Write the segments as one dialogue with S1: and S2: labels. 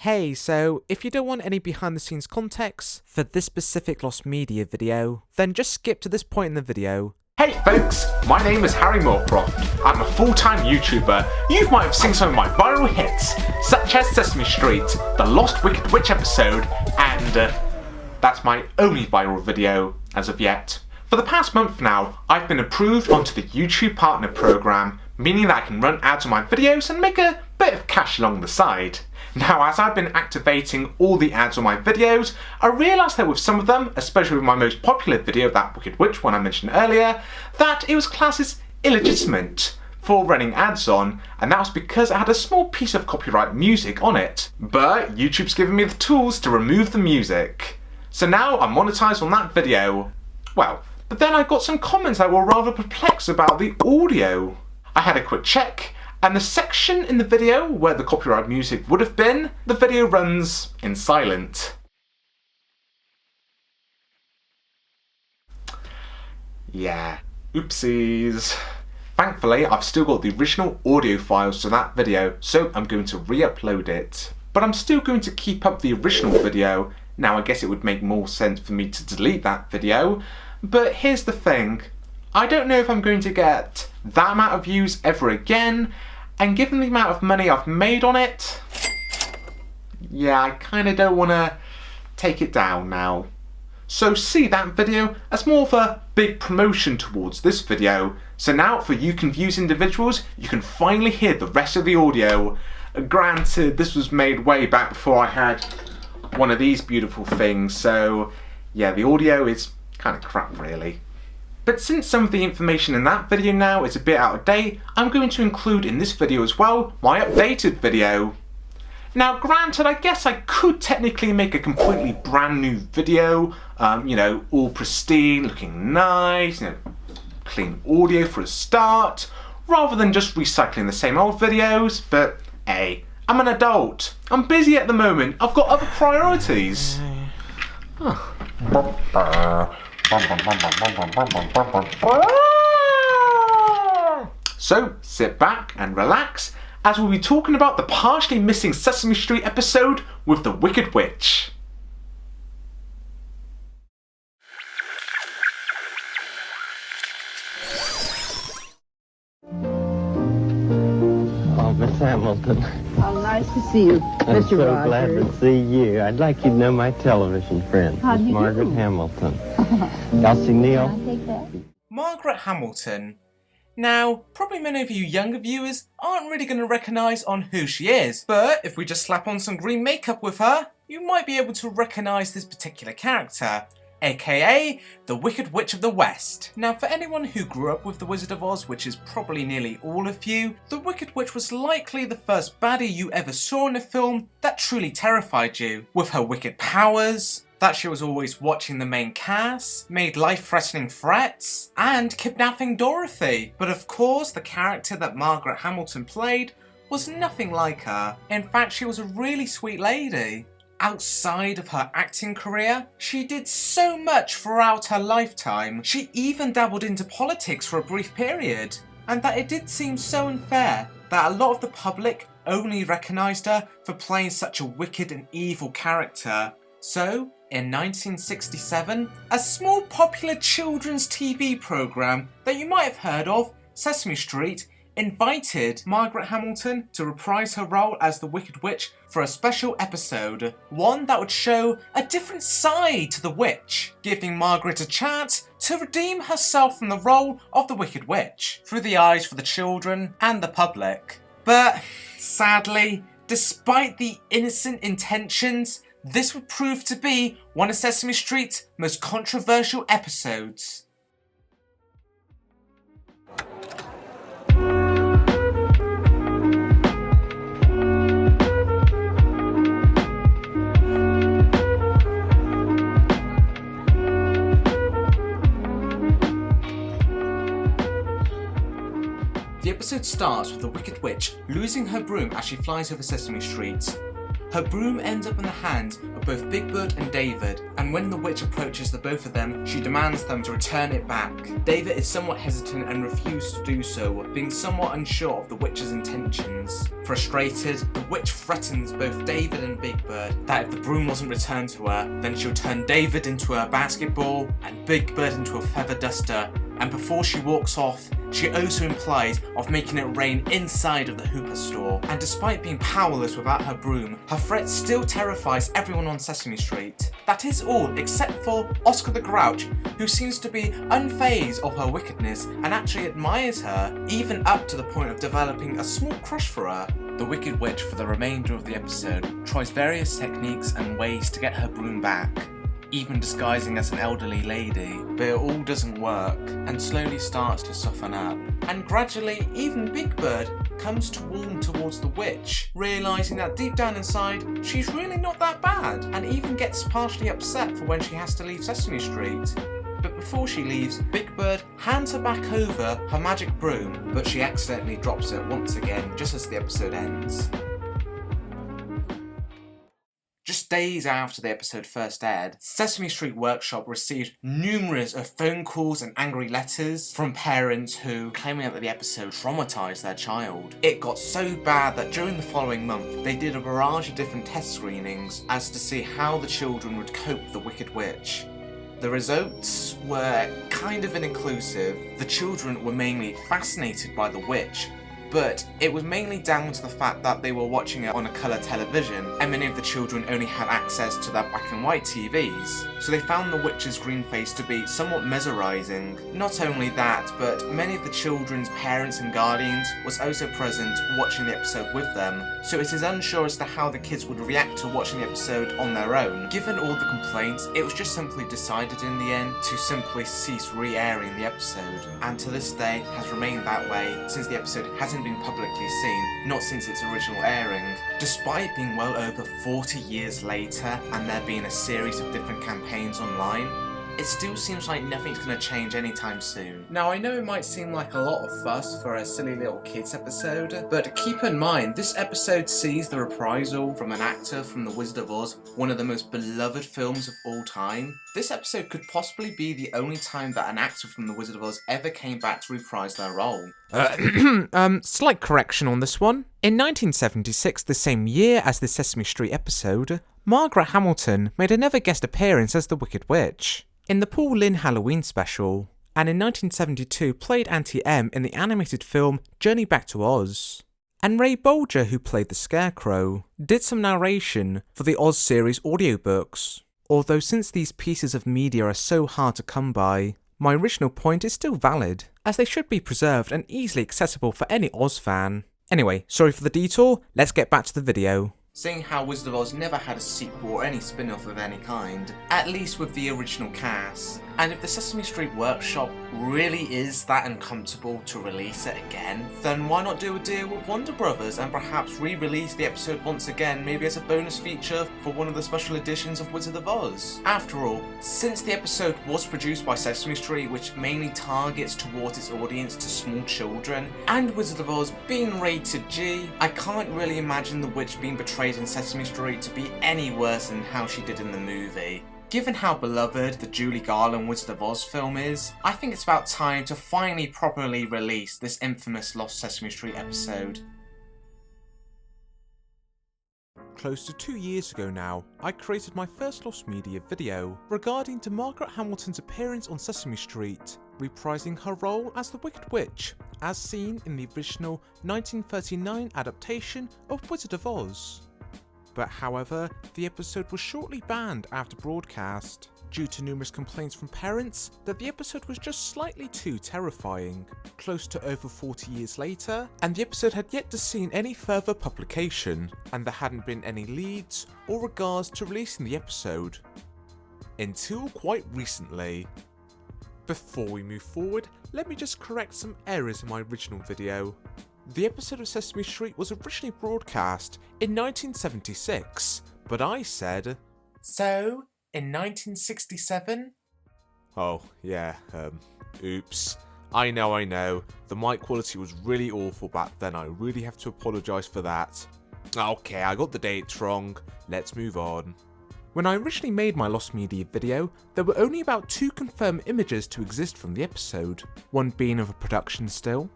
S1: Hey, so if you don't want any behind the scenes context for this specific Lost Media video, then just skip to this point in the video.
S2: Hey folks, my name is Harry Moorcroft. I'm a full-time YouTuber. You might have seen some of my viral hits, such as Sesame Street, the Lost Wicked Witch episode, and that's my only viral video as of yet. For the past month now, I've been approved onto the YouTube Partner Program, meaning that I can run ads on my videos and make a bit of cash along the side. Now, as I've been activating all the ads on my videos, I realised that with some of them, especially with my most popular video, that Wicked Witch one I mentioned earlier, that it was classed as illegitimate for running ads on, and that was because it had a small piece of copyright music on it. But YouTube's given me the tools to remove the music. So now I'm monetized on that video. Well, but then I got some comments that were rather perplexed about the audio. I had a quick check, and the section in the video where the copyright music would have been, the video runs in silent. Yeah, oopsies. Thankfully, I've still got the original audio files to that video, so I'm going to re-upload it. But I'm still going to keep up the original video. Now, I guess it would make more sense for me to delete that video, but here's the thing. I don't know if I'm going to get that amount of views ever again, and given the amount of money I've made on it, yeah, I kind of don't want to take it down now. So see that video as more of a big promotion towards this video. So now for you confused individuals, you can finally hear the rest of the audio. Granted, this was made way back before I had one of these beautiful things, so yeah, the audio is kind of crap really. But since some of the information in that video now is a bit out of date, I'm going to include in this video as well my updated video. Now granted, I guess I could technically make a completely brand new video, you know, all pristine, looking nice, you know, clean audio for a start, rather than just recycling the same old videos, but hey, I'm an adult. I'm busy at the moment. I've got other priorities. So sit back and relax as we'll be talking about the partially missing Sesame Street episode with the Wicked Witch.
S3: Oh, Miss Hamilton.
S4: How nice to see you,
S3: I'm
S4: Mr.
S3: so
S4: Rogers.
S3: glad to see you. I'd like you to know my television friend,
S4: How do
S3: Miss
S4: you
S3: Margaret
S4: do?
S3: Hamilton. Elsie Neal.
S4: Can I take that?
S1: Margaret Hamilton. Now, probably many of you younger viewers aren't really going to recognise on who she is, but if we just slap on some green makeup with her, you might be able to recognise this particular character, aka the Wicked Witch of the West. Now, for anyone who grew up with The Wizard of Oz, which is probably nearly all of you, the Wicked Witch was likely the first baddie you ever saw in a film that truly terrified you, with her wicked powers, that she was always watching the main cast, made life-threatening threats, and kidnapping Dorothy. But of course, the character that Margaret Hamilton played was nothing like her. In fact, she was a really sweet lady. Outside of her acting career, she did so much throughout her lifetime. She even dabbled into politics for a brief period. And that it did seem so unfair that a lot of the public only recognised her for playing such a wicked and evil character. So, in 1967, a small popular children's TV programme that you might have heard of, Sesame Street, invited Margaret Hamilton to reprise her role as the Wicked Witch for a special episode, one that would show a different side to the witch, giving Margaret a chance to redeem herself from the role of the Wicked Witch, through the eyes for the children and the public. But, sadly, despite the innocent intentions, this would prove to be one of Sesame Street's most controversial episodes. The episode starts with the Wicked Witch losing her broom as she flies over Sesame Street. her broom ends up in the hands of both Big Bird and David, and when the witch approaches the both of them, she demands them to return it back. David is somewhat hesitant and refuses to do so, being somewhat unsure of the witch's intentions. Frustrated, the witch threatens both David and Big Bird that if the broom wasn't returned to her, then she'll turn David into a basketball and Big Bird into a feather duster. And before she walks off, she also implies of making it rain inside of the Hooper store. And despite being powerless without her broom, her threat still terrifies everyone on Sesame Street. That is all except for Oscar the Grouch, who seems to be unfazed of her wickedness and actually admires her, even up to the point of developing a small crush for her. The Wicked Witch for the remainder of the episode tries various techniques and ways to get her broom back, even disguising as an elderly lady, but it all doesn't work and slowly starts to soften up. And gradually, even Big Bird comes to warm towards the witch, realising that deep down inside, she's really not that bad, and even gets partially upset for when she has to leave Sesame Street. But before she leaves, Big Bird hands her back over her magic broom, but she accidentally drops it once again just as the episode ends. Just days after the episode first aired, Sesame Street Workshop received numerous of phone calls and angry letters from parents who claiming that the episode traumatized their child. It got so bad that during the following month, they did a barrage of different test screenings as to see how the children would cope with the Wicked Witch. The results were kind of inconclusive. The children were mainly fascinated by the witch, but it was mainly down to the fact that they were watching it on a colour television, and many of the children only had access to their black and white TVs, so they found the witch's green face to be somewhat mesmerising. Not only that, but many of the children's parents and guardians was also present watching the episode with them, so it is unsure as to how the kids would react to watching the episode on their own. Given all the complaints, it was just simply decided in the end to simply cease re-airing the episode, and to this day has remained that way since the episode hasn't been publicly seen, not since its original airing. Despite being well over 40 years later and there being a series of different campaigns online, it still seems like nothing's going to change anytime soon. Now I know it might seem like a lot of fuss for a silly little kids episode, but keep in mind this episode sees the reprisal from an actor from The Wizard of Oz, one of the most beloved films of all time. This episode could possibly be the only time that an actor from The Wizard of Oz ever came back to reprise their role.
S5: Slight correction on this one. In 1976, the same year as the Sesame Street episode, Margaret Hamilton made another guest appearance as the Wicked Witch in the Paul Lynde Halloween special, and in 1972 played Auntie M in the animated film Journey Back to Oz. And Ray Bolger, who played the Scarecrow, did some narration for the Oz series audiobooks. Although since these pieces of media are so hard to come by, my original point is still valid, as they should be preserved and easily accessible for any Oz fan. Anyway, sorry for the detour, let's get back to the video.
S1: Seeing how Wizard of Oz never had a sequel or any spin-off of any kind, at least with the original cast, and if the Sesame Street Workshop really is that uncomfortable to release it again, then why not do a deal with Warner Brothers and perhaps re-release the episode once again, maybe as a bonus feature for one of the special editions of Wizard of Oz? After all, since the episode was produced by Sesame Street, which mainly targets towards its audience to small children, and Wizard of Oz being rated G, I can't really imagine the witch being betrayed in Sesame Street to be any worse than how she did in the movie. Given how beloved the Julie Garland Wizard of Oz film is, I think it's about time to finally properly release this infamous Lost Sesame Street episode.
S5: Close to 2 years ago now, I created my first Lost Media video regarding to Margaret Hamilton's appearance on Sesame Street, reprising her role as the Wicked Witch, as seen in the original 1939 adaptation of Wizard of Oz. But however, the episode was shortly banned after broadcast, due to numerous complaints from parents that the episode was just slightly too terrifying. Close to over 40 years later, and the episode had yet to see any further publication, and there hadn't been any leads or regards to releasing the episode. Until quite recently. Before we move forward, let me just correct some errors in my original video. The episode of Sesame Street was originally broadcast in 1976, but I said...
S1: So, in 1967?
S5: Oh, yeah, oops. I know, the mic quality was really awful back then, I really have to apologise for that. Okay, I got the dates wrong. Let's move on. When I originally made my Lost Media video, there were only about 2 confirmed images to exist from the episode, one being of a production still,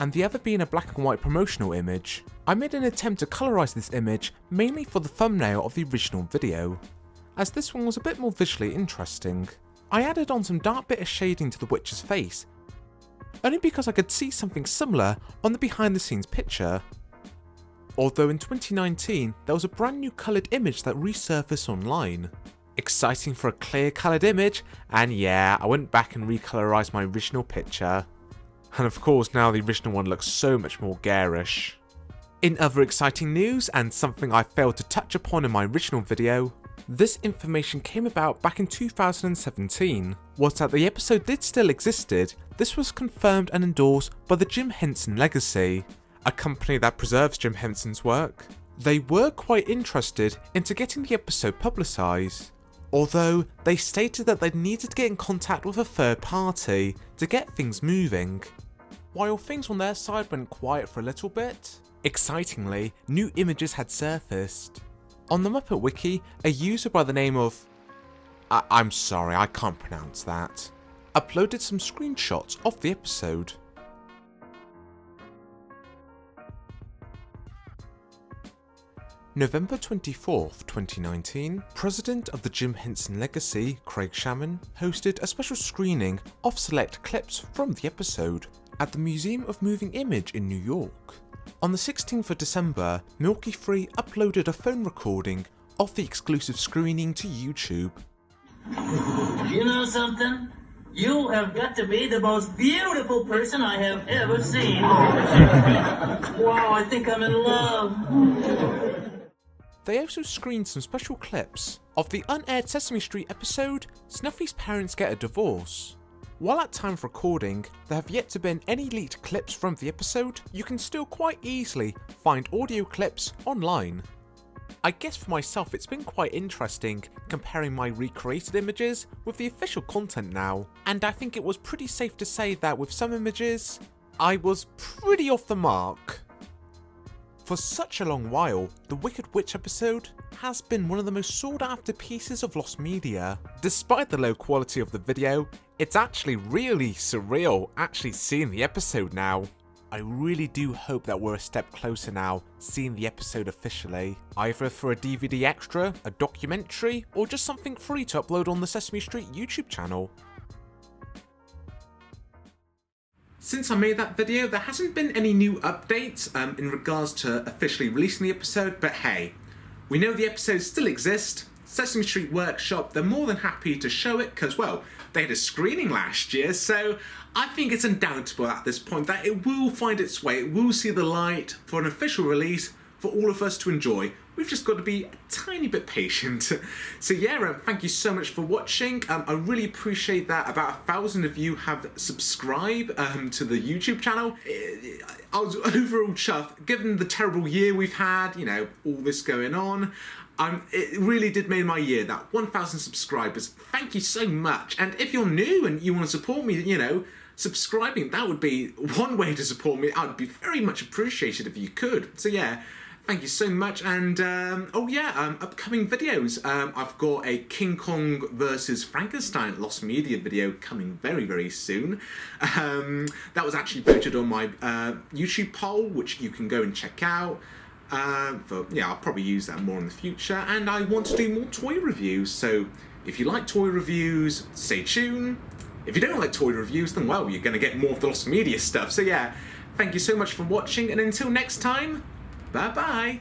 S5: and the other being a black and white promotional image. I made an attempt to colorise this image mainly for the thumbnail of the original video, as this one was a bit more visually interesting. I added on some dark bit of shading to the witch's face, only because I could see something similar on the behind the scenes picture. Although in 2019, there was a brand new coloured image that resurfaced online. Exciting for a clear coloured image, and yeah, I went back and recolorised my original picture. And of course now the original one looks so much more garish. In other exciting news, and something I failed to touch upon in my original video, this information came about back in 2017. Whilst that the episode did still existed, this was confirmed and endorsed by the Jim Henson Legacy, a company that preserves Jim Henson's work. They were quite interested into getting the episode publicised, although they stated that they needed to get in contact with a third party to get things moving. While things on their side went quiet for a little bit, excitingly, new images had surfaced. On the Muppet Wiki, a user by the name of... I'm sorry, I can't pronounce that, uploaded some screenshots of the episode. November 24th, 2019, President of the Jim Henson Legacy, Craig Shaman, hosted a special screening of select clips from the episode at the Museum of Moving Image in New York. On the 16th of December, Milky Free uploaded a phone recording of the exclusive screening to YouTube.
S6: You know something? You have got to be the most beautiful person I have ever seen. Wow, I think I'm in love.
S5: They also screened some special clips of the unaired Sesame Street episode, Snuffy's Parents Get a Divorce. While at time of recording, there have yet to been any leaked clips from the episode, you can still quite easily find audio clips online. I guess for myself it's been quite interesting comparing my recreated images with the official content now, and I think it was pretty safe to say that with some images, I was pretty off the mark. For such a long while, the Wicked Witch episode has been one of the most sought after pieces of Lost Media. Despite the low quality of the video, it's actually really surreal actually seeing the episode now. I really do hope that we're a step closer now seeing the episode officially, either for a DVD extra, a documentary, or just something free to upload on the Sesame Street YouTube channel.
S1: Since I made that video, there hasn't been any new updates in regards to officially releasing the episode, but hey, we know the episode still exists. Sesame Street Workshop, they're more than happy to show it because, well, they had a screening last year, so I think it's undoubtable at this point that it will find its way, it will see the light for an official release for all of us to enjoy. We've just got to be a tiny bit patient. So yeah, thank you so much for watching. I really appreciate that about 1,000 of you have subscribed to the YouTube channel. I was overall chuffed, given the terrible year we've had, you know, all this going on. It really did make my year, that 1,000 subscribers. Thank you so much. And if you're new and you want to support me, you know, subscribing, that would be one way to support me. I'd be very much appreciated if you could. So yeah, thank you so much. And upcoming videos. I've got a King Kong versus Frankenstein Lost Media video coming very, very soon. That was actually voted on my YouTube poll, which you can go and check out. I'll probably use that more in the future, and I want to do more toy reviews, so if you like toy reviews, stay tuned. If you don't like toy reviews, then well, you're going to get more of the Lost Media stuff. So yeah, thank you so much for watching, and until next time, bye bye.